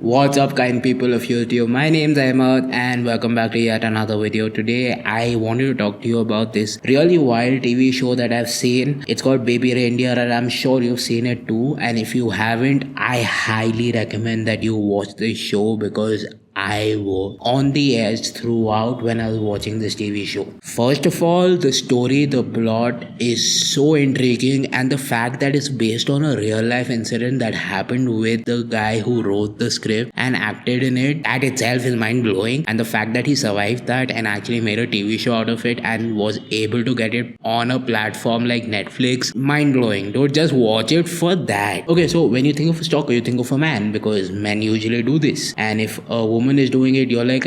What's up, kind people of YouTube? My name's Ahmed, and welcome back to yet another video. Today, I wanted to talk to you about this really wild TV show that I've seen. It's called Baby Reindeer, and I'm sure you've seen it too. And if you haven't, I highly recommend that you watch this show because I was on the edge throughout when I was watching this TV show. First of all, the story, the plot is so intriguing, and the fact that it's based on a real life incident that happened with the guy who wrote the script and acted in it, that itself is mind blowing. And the fact that he survived that and actually made a TV show out of it and was able to get it on a platform like Netflix, mind blowing. Don't just watch it for that. Okay, so when you think of a stalker, you think of a man because men usually do this. And if a woman is doing it, you're like,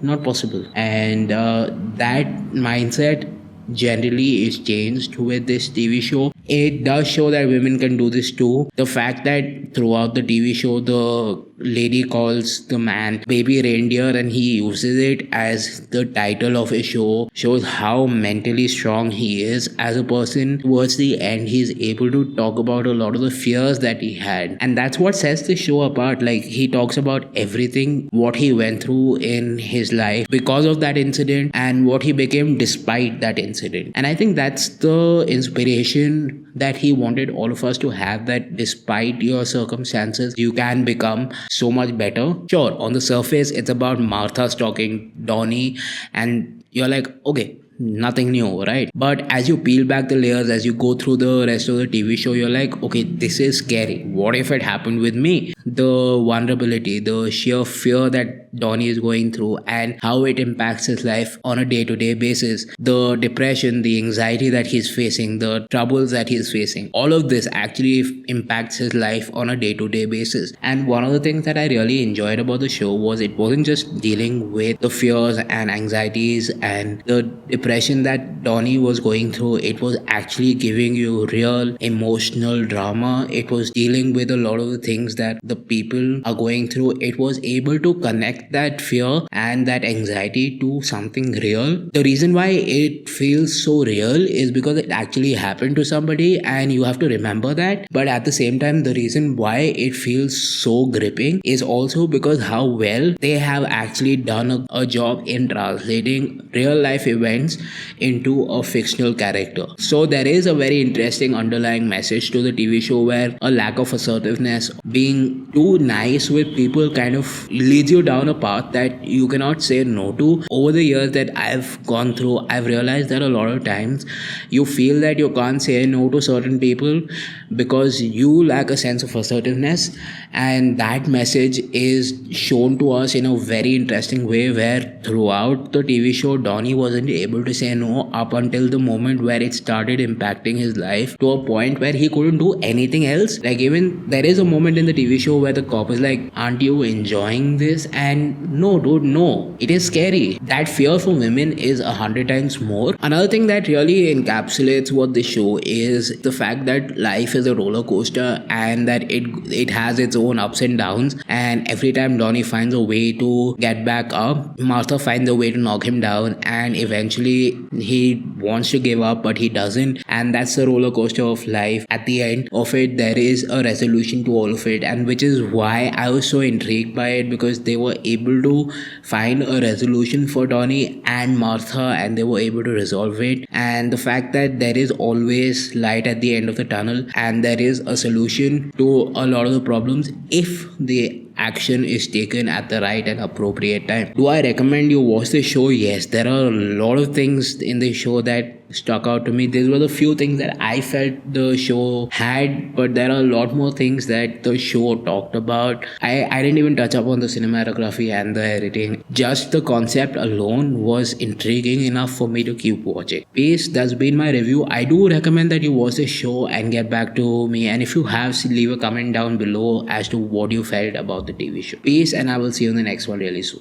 not possible. And that mindset generally is changed with this TV show. It does show that women can do this too. The fact that throughout the TV show, the lady calls the man Baby Reindeer and he uses it as the title of his show shows how mentally strong he is as a person. Towards the end, he's able to talk about a lot of the fears that he had, and that's what sets the show apart. Like, he talks about everything what he went through in his life because of that incident and what he became despite that incident. And I think that's the inspiration that he wanted all of us to have, that despite your circumstances you can become so much better. Sure, on the surface it's about Martha stalking Donnie and you're like, okay, nothing new, right? But as you peel back the layers, as you go through the rest of the TV show, you're like, okay, this is scary. What if it happened with me? The vulnerability, the sheer fear that Donnie is going through and how it impacts his life on a day-to-day basis, the depression, the anxiety that he's facing, the troubles that he's facing, all of this actually impacts his life on a day-to-day basis. And one of the things that I really enjoyed about the show was it wasn't just dealing with the fears and anxieties and the depression that Donnie was going through. It was actually giving you real emotional drama. It was dealing with a lot of the things that the people are going through. It was able to connect that fear and that anxiety to something real. The reason why it feels so real is because it actually happened to somebody and you have to remember that. But at the same time, the reason why it feels so gripping is also because how well they have actually done a job in translating real life events into a fictional character. So there is a very interesting underlying message to the TV show where a lack of assertiveness, being too nice with people, kind of leads you down a path that you cannot say no to. Over the years that I've gone through, I've realized that a lot of times you feel that you can't say no to certain people because you lack a sense of assertiveness, and that message is shown to us in a very interesting way where throughout the TV show Donnie wasn't able to say no up until the moment where it started impacting his life to a point where he couldn't do anything else. Like, even there is a moment in the TV show where the cop is like, aren't you enjoying this? And no, dude, no, it is scary. That fear for women is 100 times more. Another thing that really encapsulates what the show is the fact that life is a roller coaster and that it has its own ups and downs, and every time Donnie finds a way to get back up, Martha finds a way to knock him down, and eventually he wants to give up but he doesn't, and that's the roller coaster of life. At the end of it, there is a resolution to all of it, and which is why I was so intrigued by it, because they were able to find a resolution for Donnie and Martha and they were able to resolve it. And the fact that there is always light at the end of the tunnel and there is a solution to a lot of the problems if the action is taken at the right and appropriate time. Do I recommend you watch the show? Yes, there are a lot of things in the show that stuck out to me. These were the few things that I felt the show had, but there are a lot more things that the show talked about. I didn't even touch upon the cinematography and the editing. Just the concept alone was intriguing enough for me to keep watching. Peace, that's been my review. I do recommend that you watch the show and get back to me, and if you have, leave a comment down below as to what you felt about the TV show. Peace, and I will see you in the next one really soon.